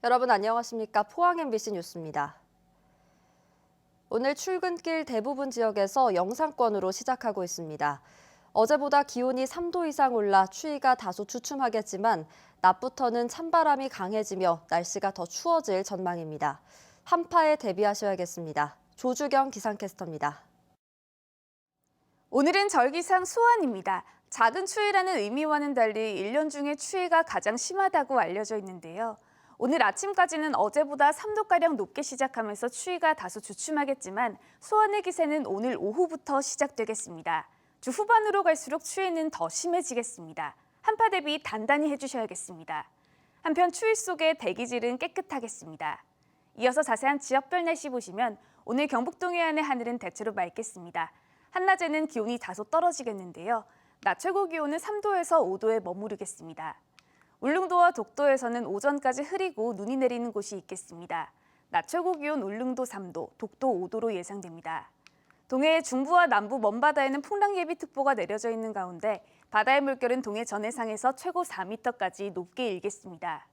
여러분 안녕하십니까? 포항 MBC 뉴스입니다. 오늘 출근길 대부분 지역에서 영상권으로 시작하고 있습니다. 어제보다 기온이 3도 이상 올라 추위가 다소 주춤하겠지만 낮부터는 찬바람이 강해지며 날씨가 더 추워질 전망입니다. 한파에 대비하셔야겠습니다. 조주경 기상캐스터입니다. 오늘은 절기상 소환입니다. 작은 추위라는 의미와는 달리 1년 중에 추위가 가장 심하다고 알려져 있는데요. 오늘 아침까지는 어제보다 3도가량 높게 시작하면서 추위가 다소 주춤하겠지만 소환의 기세는 오늘 오후부터 시작되겠습니다. 주 후반으로 갈수록 추위는 더 심해지겠습니다. 한파 대비 단단히 해주셔야겠습니다. 한편 추위 속에 대기질은 깨끗하겠습니다. 이어서 자세한 지역별 날씨 보시면 오늘 경북 동해안의 하늘은 대체로 맑겠습니다. 한낮에는 기온이 다소 떨어지겠는데요. 낮 최고 기온은 3도에서 5도에 머무르겠습니다. 울릉도와 독도에서는 오전까지 흐리고 눈이 내리는 곳이 있겠습니다. 낮 최고 기온 울릉도 3도, 독도 5도로 예상됩니다. 동해의 중부와 남부 먼바다에는 풍랑예비특보가 내려져 있는 가운데 바다의 물결은 동해 전해상에서 최고 4m까지 높게 일겠습니다.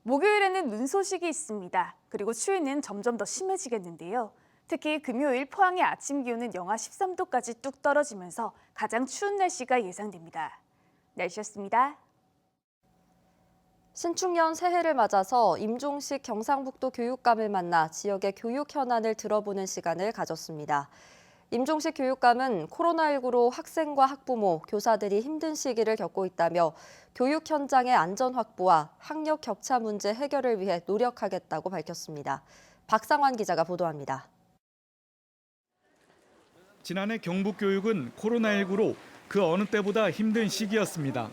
목요일에는 눈 소식이 있습니다. 그리고 추위는 점점 더 심해지겠는데요. 특히 금요일 포항의 아침 기온은 영하 13도까지 뚝 떨어지면서 가장 추운 날씨가 예상됩니다. 날씨였습니다. 신축년 새해를 맞아서 임종식 경상북도 교육감을 만나 지역의 교육 현안을 들어보는 시간을 가졌습니다. 임종식 교육감은 코로나19로 학생과 학부모, 교사들이 힘든 시기를 겪고 있다며 교육 현장의 안전 확보와 학력 격차 문제 해결을 위해 노력하겠다고 밝혔습니다. 박상환 기자가 보도합니다. 지난해 경북교육은 코로나19로 그 어느 때보다 힘든 시기였습니다.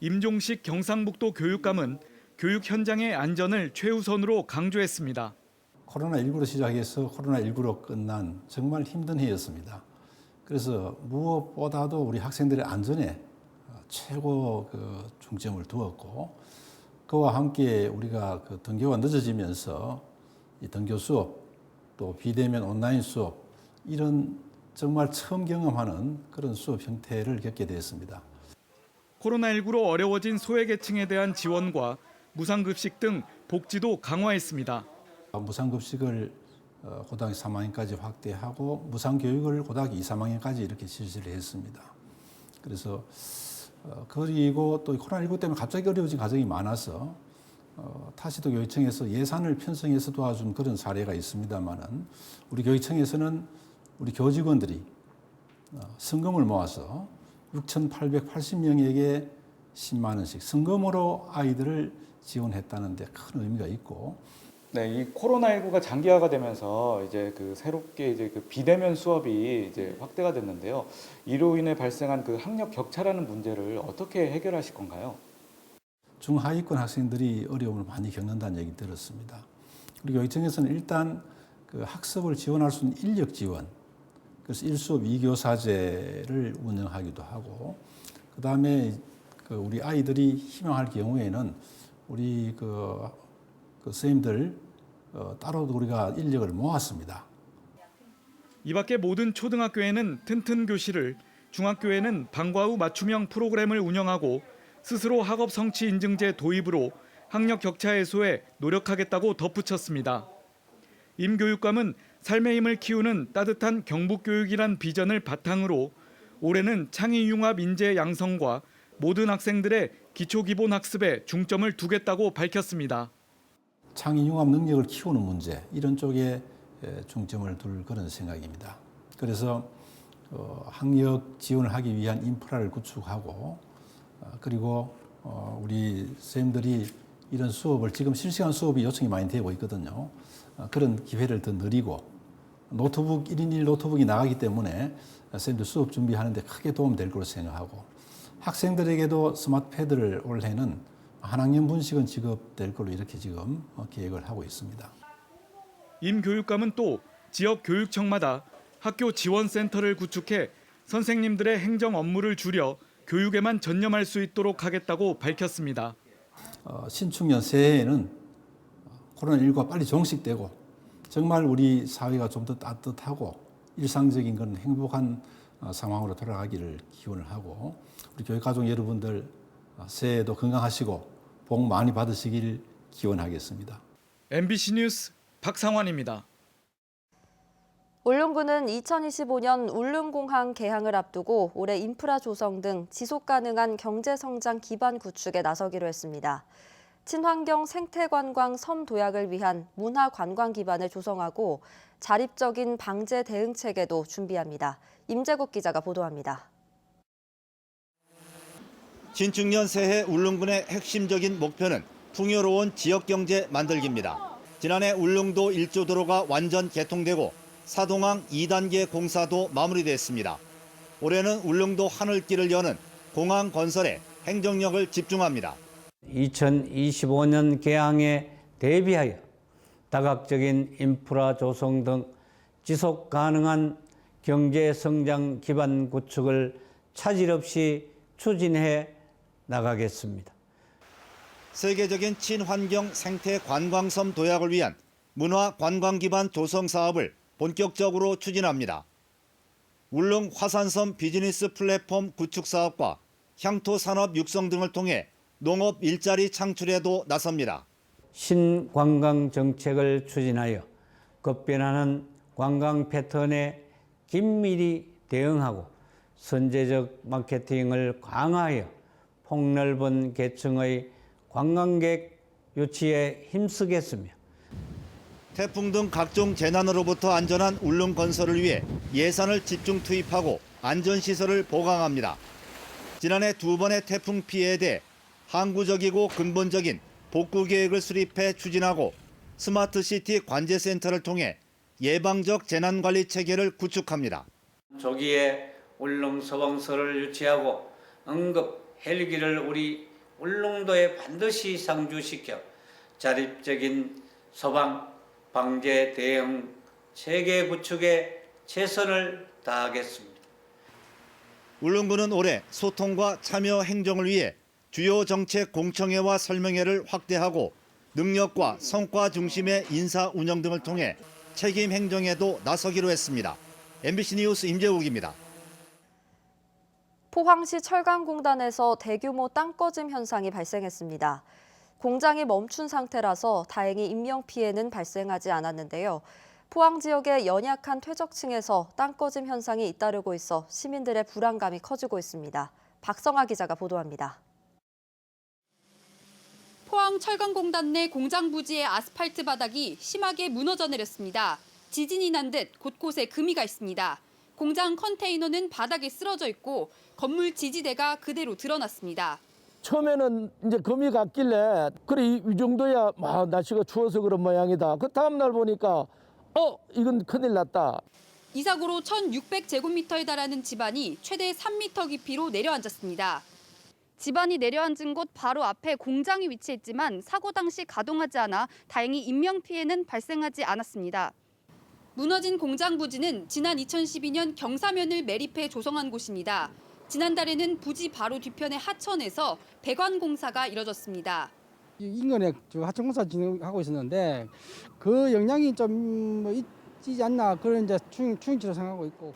임종식 경상북도 교육감은 교육 현장의 안전을 최우선으로 강조했습니다. 코로나19로 시작해서 코로나19로 끝난 정말 힘든 해였습니다. 그래서 무엇보다도 우리 학생들의 안전에 최고 중점을 두었고 그와 함께 우리가 등교가 늦어지면서 이 등교 수업 또 비대면 온라인 수업 이런 정말 처음 경험하는 그런 수업 형태를 겪게 되었습니다. 코로나19로 어려워진 소외계층에 대한 지원과 무상급식 등 복지도 강화했습니다. 무상급식을 고등학교 3학년까지 확대하고 무상교육을 고등학교 2, 3학년까지 이렇게 실시를 했습니다. 그래서 그리고 또 코로나19 때문에 갑자기 어려워진 가정이 많아서 타시도 교육청에서 예산을 편성해서 도와준 그런 사례가 있습니다만은 우리 교육청에서는 우리 교직원들이 성금을 모아서 6,880명에게 10만 원씩 성금으로 아이들을 지원했다는 데 큰 의미가 있고. 네, 이 코로나19가 장기화가 되면서 이제 새롭게 이제 비대면 수업이 이제 확대가 됐는데요. 이로 인해 발생한 학력 격차라는 문제를 어떻게 해결하실 건가요? 중하위권 학생들이 어려움을 많이 겪는다는 얘기 들었습니다. 우리 교육청에서는 일단 학습을 지원할 수 있는 인력 지원, 그래서 1수업 2교사제를 운영하기도 하고, 그 다음에 우리 아이들이 희망할 경우에는 우리 선생님들 따로 우리가 인력을 모았습니다. 이 밖에 모든 초등학교에는 튼튼 교실을, 중학교에는 방과 후 맞춤형 프로그램을 운영하고 스스로 학업 성취 인증제 도입으로 학력 격차 해소에 노력하겠다고 덧붙였습니다. 임 교육감은 삶의 힘을 키우는 따뜻한 경북교육이란 비전을 바탕으로 올해는 창의융합 인재 양성과 모든 학생들의 기초기본학습에 중점을 두겠다고 밝혔습니다. 창의융합 능력을 키우는 문제 이런 쪽에 중점을 둘 그런 생각입니다. 그래서 학력 지원을 하기 위한 인프라를 구축하고 그리고 우리 선생님들이 이런 수업을 지금 실시간 수업이 요청이 많이 되고 있거든요. 그런 기회를 더 늘리고 노트북 1인 1 노트북이 나가기 때문에 선생님들 수업 준비하는 데 크게 도움될 거로 생각하고 학생들에게도 스마트패드를 올해는 한 학년 분씩은 지급될 걸로 이렇게 지금 계획을 하고 있습니다. 임 교육감은 또 지역 교육청마다 학교 지원센터를 구축해 선생님들의 행정 업무를 줄여 교육에만 전념할 수 있도록 하겠다고 밝혔습니다. 신축년 새해에는 코로나19가 빨리 종식되고 정말 우리 사회가 좀 더 따뜻하고 일상적인 그런 행복한 상황으로 돌아가기를 기원을 하고 우리 교육가족 여러분들 새해에도 건강하시고 복 많이 받으시길 기원하겠습니다. MBC 뉴스 박상환입니다. 울릉군은 2025년 울릉공항 개항을 앞두고 올해 인프라 조성 등 지속 가능한 경제 성장 기반 구축에 나서기로 했습니다. 친환경 생태관광 섬 도약을 위한 문화 관광 기반을 조성하고 자립적인 방제 대응 체계도 준비합니다. 임재국 기자가 보도합니다. 신축년 새해 울릉군의 핵심적인 목표는 풍요로운 지역경제 만들기입니다. 지난해 울릉도 1조 도로가 완전 개통되고 사동항 2단계 공사도 마무리됐습니다. 올해는 울릉도 하늘길을 여는 공항 건설에 행정력을 집중합니다. 2025년 개항에 대비하여 다각적인 인프라 조성 등 지속 가능한 경제 성장 기반 구축을 차질 없이 추진해 나가겠습니다. 세계적인 친환경 생태 관광섬 도약을 위한 문화 관광 기반 조성 사업을 본격적으로 추진합니다. 울릉 화산섬 비즈니스 플랫폼 구축 사업과 향토 산업 육성 등을 통해 농업 일자리 창출에도 나섭니다. 신관광 정책을 추진하여 급변하는 관광 패턴에 긴밀히 대응하고 선제적 마케팅을 강화하여 폭넓은 계층의 관광객 유치에 힘쓰겠으며 태풍 등 각종 재난으로부터 안전한 울릉 건설을 위해 예산을 집중 투입하고 안전시설을 보강합니다. 지난해 2번의 태풍 피해에 대해 항구적이고 근본적인 복구 계획을 수립해 추진하고 스마트시티 관제센터를 통해 예방적 재난관리 체계를 구축합니다. 조기에 울릉 소방서를 유치하고 응급 헬기를 우리 울릉도에 반드시 상주시켜 자립적인 소방, 방제, 대응, 체계 구축에 최선을 다하겠습니다. 울릉군은 올해 소통과 참여 행정을 위해 주요 정책 공청회와 설명회를 확대하고 능력과 성과 중심의 인사 운영 등을 통해 책임 행정에도 나서기로 했습니다. MBC 뉴스 임재욱입니다. 포항시 철강공단에서 대규모 땅꺼짐 현상이 발생했습니다. 공장이 멈춘 상태라서 다행히 인명피해는 발생하지 않았는데요. 포항 지역의 연약한 퇴적층에서 땅꺼짐 현상이 잇따르고 있어 시민들의 불안감이 커지고 있습니다. 박성아 기자가 보도합니다. 포항 철강공단 내 공장 부지의 아스팔트 바닥이 심하게 무너져 내렸습니다. 지진이 난 듯 곳곳에 금이가 있습니다. 공장 컨테이너는 바닥에 쓰러져 있고 건물 지지대가 그대로 드러났습니다. 처음에는 이제 금이 갔길래 그래 이 정도야 날씨가 추워서 그런 모양이다. 그 다음 날 보니까 이건 큰일 났다. 이 사고로 1,600제곱미터에 달하는 집안이 최대 3m 깊이로 내려앉았습니다. 집안이 내려앉은 곳 바로 앞에 공장이 위치했지만 사고 당시 가동하지 않아 다행히 인명피해는 발생하지 않았습니다. 무너진 공장 부지는 지난 2012년 경사면을 매립해 조성한 곳입니다. 지난달에는 부지 바로 뒤편의 하천에서 배관 공사가 이뤄졌습니다. 인근에 하천공사 진행하고 있었는데 그 영향이 좀 있지 않나 그런 이제 추인치로 생각하고 있고.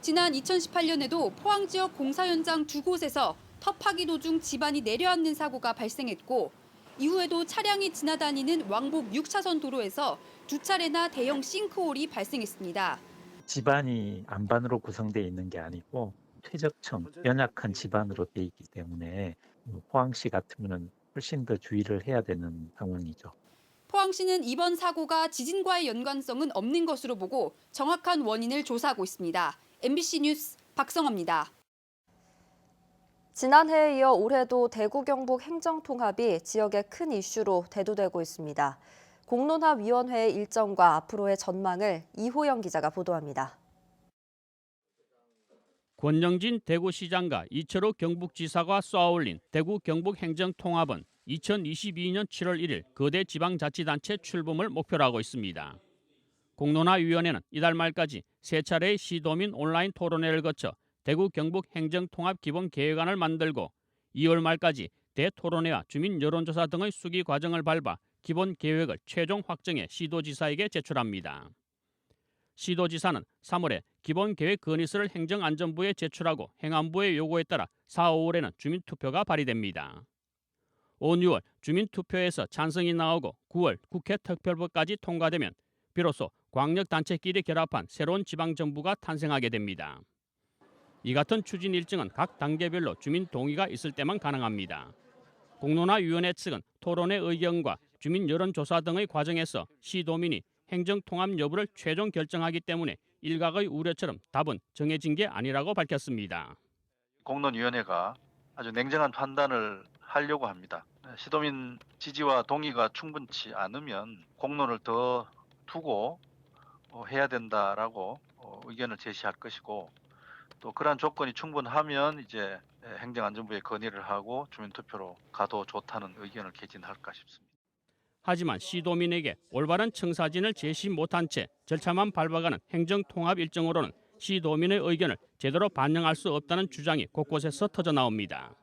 지난 2018년에도 포항 지역 공사 현장 2곳에서 터파기 도중 집안이 내려앉는 사고가 발생했고 이후에도 차량이 지나다니는 왕복 6차선 도로에서 2차례나 대형 싱크홀이 발생했습니다. 집안이 안반으로 구성되어 있는 게 아니고 퇴적층, 연약한 집안으로 되어 있기 때문에 포항시 같으면 훨씬 더 주의를 해야 되는 상황이죠. 포항시는 이번 사고가 지진과의 연관성은 없는 것으로 보고 정확한 원인을 조사하고 있습니다. MBC 뉴스 박성아입니다. 지난해에 이어 올해도 대구 경북 행정통합이 지역의 큰 이슈로 대두되고 있습니다. 공론화위원회의 일정과 앞으로의 전망을 이호영 기자가 보도합니다. 권영진 대구시장과 이철호 경북지사가 쏘아올린 대구 경북 행정통합은 2022년 7월 1일 거대 지방자치단체 출범을 목표로 하고 있습니다. 공론화위원회는 이달 말까지 3차례의 시도민 온라인 토론회를 거쳐 대구 경북 행정통합 기본 계획안을 만들고 2월 말까지 대토론회와 주민 여론조사 등의 수기 과정을 밟아 기본 계획을 최종 확정해 시도지사에게 제출합니다. 시도지사는 3월에 기본 계획 건의서를 행정안전부에 제출하고 행안부의 요구에 따라 4, 5월에는 주민투표가 발의됩니다. 온 6월 주민투표에서 찬성이 나오고 9월 국회 특별법까지 통과되면 비로소 광역단체끼리 결합한 새로운 지방정부가 탄생하게 됩니다. 이 같은 추진 일정은 각 단계별로 주민 동의가 있을 때만 가능합니다. 공론화위원회 측은 토론의 의견과 주민 여론조사 등의 과정에서 시도민이 행정통합 여부를 최종 결정하기 때문에 일각의 우려처럼 답은 정해진 게 아니라고 밝혔습니다. 공론위원회가 아주 냉정한 판단을 하려고 합니다. 시도민 지지와 동의가 충분치 않으면 공론을 더 두고 해야 된다라고 의견을 제시할 것이고, 또 그러한 조건이 충분하면 이제 행정안전부에 건의를 하고 주민투표로 가도 좋다는 의견을 개진할까 싶습니다. 하지만 시도민에게 올바른 청사진을 제시 못한 채 절차만 밟아가는 행정통합 일정으로는 시도민의 의견을 제대로 반영할 수 없다는 주장이 곳곳에서 터져나옵니다.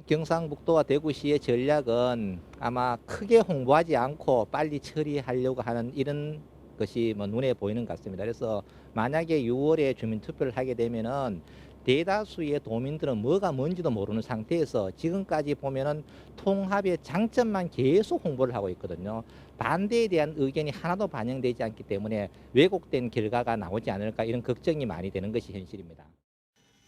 경상북도와 대구시의 전략은 아마 크게 홍보하지 않고 빨리 처리하려고 하는 이런 것이 눈에 보이는 것 같습니다. 그래서 만약에 6월에 주민투표를 하게 되면은 대다수의 도민들은 뭐가 뭔지도 모르는 상태에서 지금까지 보면은 통합의 장점만 계속 홍보를 하고 있거든요. 반대에 대한 의견이 하나도 반영되지 않기 때문에 왜곡된 결과가 나오지 않을까, 이런 걱정이 많이 되는 것이 현실입니다.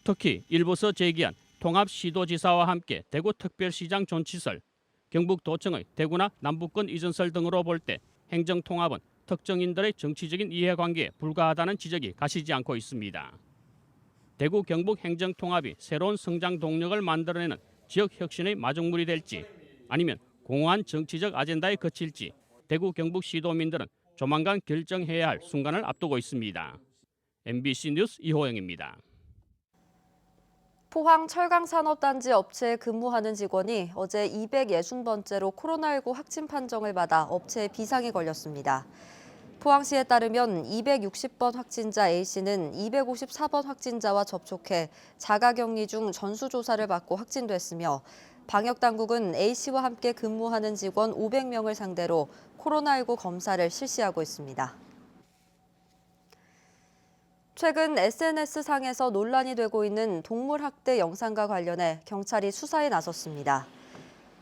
특히 일부서 제기한 통합시도지사와 함께 대구특별시장 존치설, 경북도청의 대구나 남북권 이전설 등으로 볼 때 행정통합은 특정인들의 정치적인 이해관계에 불과하다는 지적이 가시지 않고 있습니다. 대구 경북 행정통합이 새로운 성장 동력을 만들어내는 지역 혁신의 마중물이 될지, 아니면 공허한 정치적 아젠다에 그칠지 대구 경북 시도민들은 조만간 결정해야 할 순간을 앞두고 있습니다. MBC 뉴스 이호영입니다. 포항 철강산업단지 업체에 근무하는 직원이 어제 260번째로 코로나19 확진 판정을 받아 업체에 비상이 걸렸습니다. 포항시에 따르면 260번 확진자 A씨는 254번 확진자와 접촉해 자가격리 중 전수조사를 받고 확진됐으며, 방역당국은 A씨와 함께 근무하는 직원 500명을 상대로 코로나19 검사를 실시하고 있습니다. 최근 SNS상에서 논란이 되고 있는 동물학대 영상과 관련해 경찰이 수사에 나섰습니다.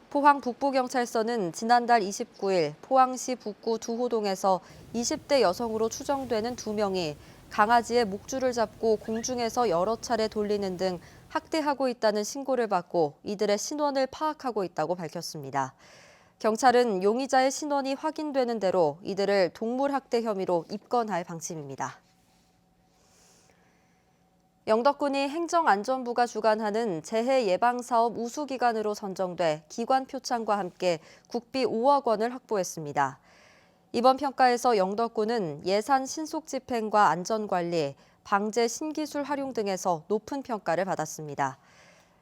포항 북부경찰서는 지난달 29일 포항시 북구 두호동에서 20대 여성으로 추정되는 2명이 강아지의 목줄을 잡고 공중에서 여러 차례 돌리는 등 학대하고 있다는 신고를 받고 이들의 신원을 파악하고 있다고 밝혔습니다. 경찰은 용의자의 신원이 확인되는 대로 이들을 동물학대 혐의로 입건할 방침입니다. 영덕군이 행정안전부가 주관하는 재해 예방사업 우수기관으로 선정돼 기관 표창과 함께 국비 5억 원을 확보했습니다. 이번 평가에서 영덕군은 예산 신속 집행과 안전관리, 방제 신기술 활용 등에서 높은 평가를 받았습니다.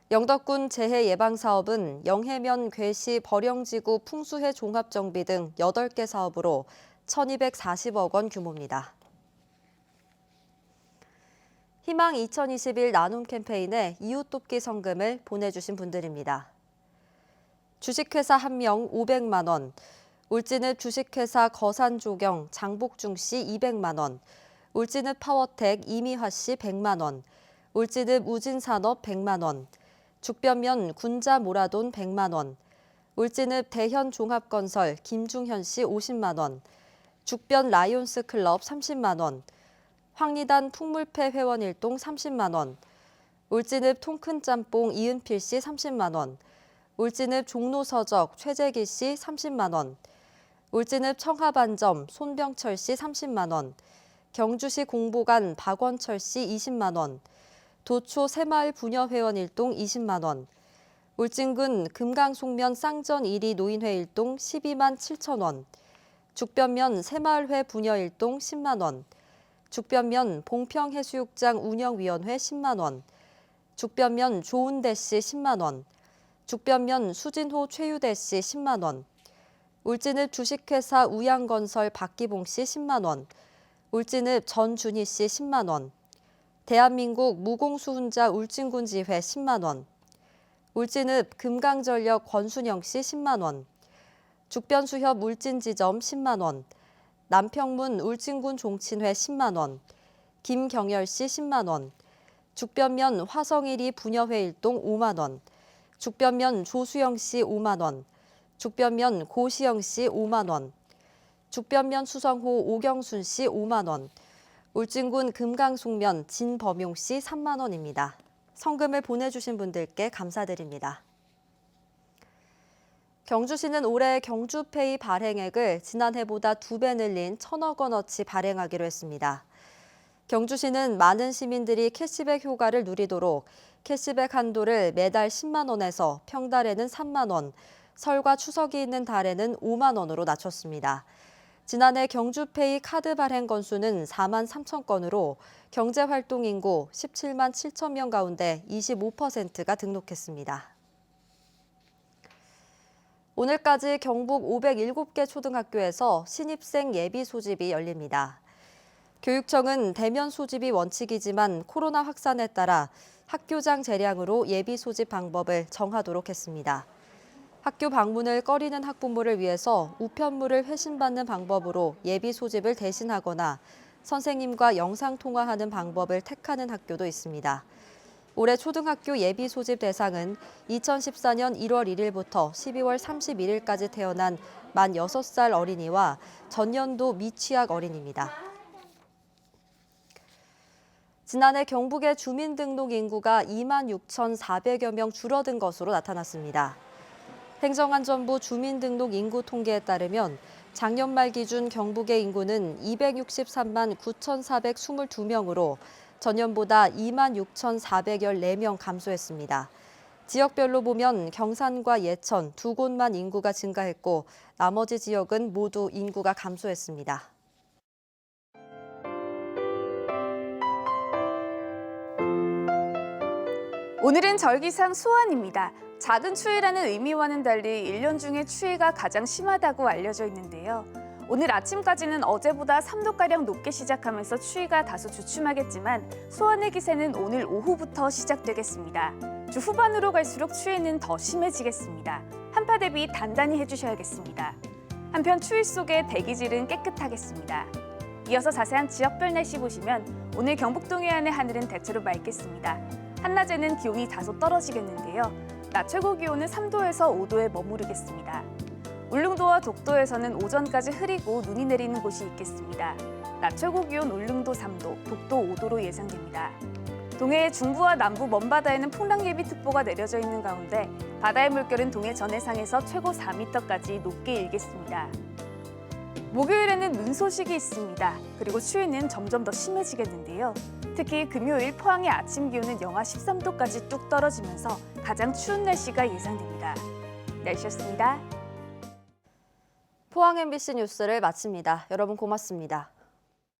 영덕군 재해 예방사업은 영해면 괴시 버령지구 풍수해 종합정비 등 8개 사업으로 1,240억 원 규모입니다. 희망 2021 나눔 캠페인에 이웃 돕기 성금을 보내주신 분들입니다. 주식회사 1명 500만 원, 울진읍 주식회사 거산조경 장복중 씨 200만 원, 울진읍 파워텍 이미화 씨 100만 원, 울진읍 우진산업 100만 원, 죽변면 군자 모라돈 100만 원, 울진읍 대현종합건설 김중현 씨 50만 원, 죽변 라이온스 클럽 30만 원, 황리단 풍물패 회원 일동 30만 원, 울진읍 통큰짬뽕 이은필 씨 30만 원, 울진읍 종로서적 최재기 씨 30만 원, 울진읍 청하반점 손병철 씨 30만 원, 경주시 공보관 박원철 씨 20만 원, 도초 새마을 부녀회원 일동 20만 원, 울진군 금강송면 쌍전 1위 노인회 일동 12만 7천 원, 죽변면 새마을회 부녀 일동 10만 원, 죽변면 봉평해수욕장 운영위원회 10만 원, 죽변면 조은대 씨 10만 원, 죽변면 수진호 최유대 씨 10만 원, 울진읍 주식회사 우양건설 박기봉 씨 10만 원, 울진읍 전준희 씨 10만 원, 대한민국 무공수훈자 울진군지회 10만 원, 울진읍 금강전력 권순영 씨 10만 원, 죽변수협 울진지점 10만 원, 남평문 울진군 종친회 10만 원, 김경열 씨 10만 원, 죽변면 화성1위 부녀회 일동 5만 원, 죽변면 조수영 씨 5만 원, 죽변면 고시영 씨 5만 원, 죽변면 수성호 오경순 씨 5만 원, 울진군 금강송면 진범용 씨 3만 원입니다. 성금을 보내주신 분들께 감사드립니다. 경주시는 올해 경주페이 발행액을 지난해보다 2배 늘린 1,000억 원어치 발행하기로 했습니다. 경주시는 많은 시민들이 캐시백 효과를 누리도록 캐시백 한도를 매달 10만 원에서 평달에는 3만 원, 설과 추석이 있는 달에는 5만 원으로 낮췄습니다. 지난해 경주페이 카드 발행 건수는 4만 3천 건으로 경제활동 인구 17만 7천 명 가운데 25%가 등록했습니다. 오늘까지 경북 507개 초등학교에서 신입생 예비 소집이 열립니다. 교육청은 대면 소집이 원칙이지만 코로나 확산에 따라 학교장 재량으로 예비 소집 방법을 정하도록 했습니다. 학교 방문을 꺼리는 학부모를 위해서 우편물을 회신받는 방법으로 예비 소집을 대신하거나 선생님과 영상통화하는 방법을 택하는 학교도 있습니다. 올해 초등학교 예비 소집 대상은 2014년 1월 1일부터 12월 31일까지 태어난 만 6살 어린이와 전년도 미취학 어린이입니다. 지난해 경북의 주민등록 인구가 2만 6,400여 명 줄어든 것으로 나타났습니다. 행정안전부 주민등록 인구 통계에 따르면 작년 말 기준 경북의 인구는 263만 9,422명으로 전년보다 2만 6,414명 감소했습니다. 지역별로 보면 경산과 예천 두 곳만 인구가 증가했고 나머지 지역은 모두 인구가 감소했습니다. 오늘은 절기상 소환입니다. 작은 추위라는 의미와는 달리 1년 중에 추위가 가장 심하다고 알려져 있는데요. 오늘 아침까지는 어제보다 3도가량 높게 시작하면서 추위가 다소 주춤하겠지만 소환의 기세는 오늘 오후부터 시작되겠습니다. 주 후반으로 갈수록 추위는 더 심해지겠습니다. 한파 대비 단단히 해주셔야겠습니다. 한편 추위 속에 대기질은 깨끗하겠습니다. 이어서 자세한 지역별 날씨 보시면 오늘 경북 동해안의 하늘은 대체로 맑겠습니다. 한낮에는 기온이 다소 떨어지겠는데요. 낮 최고 기온은 3도에서 5도에 머무르겠습니다. 울릉도와 독도에서는 오전까지 흐리고 눈이 내리는 곳이 있겠습니다. 낮 최고 기온 울릉도 3도, 독도 5도로 예상됩니다. 동해의 중부와 남부 먼바다에는 풍랑 예비특보가 내려져 있는 가운데 바다의 물결은 동해 전해상에서 최고 4m까지 높게 일겠습니다. 목요일에는 눈 소식이 있습니다. 그리고 추위는 점점 더 심해지겠는데요. 특히 금요일 포항의 아침 기온은 영하 13도까지 뚝 떨어지면서 가장 추운 날씨가 예상됩니다. 날씨였습니다. 포항 MBC 뉴스를 마칩니다. 여러분 고맙습니다.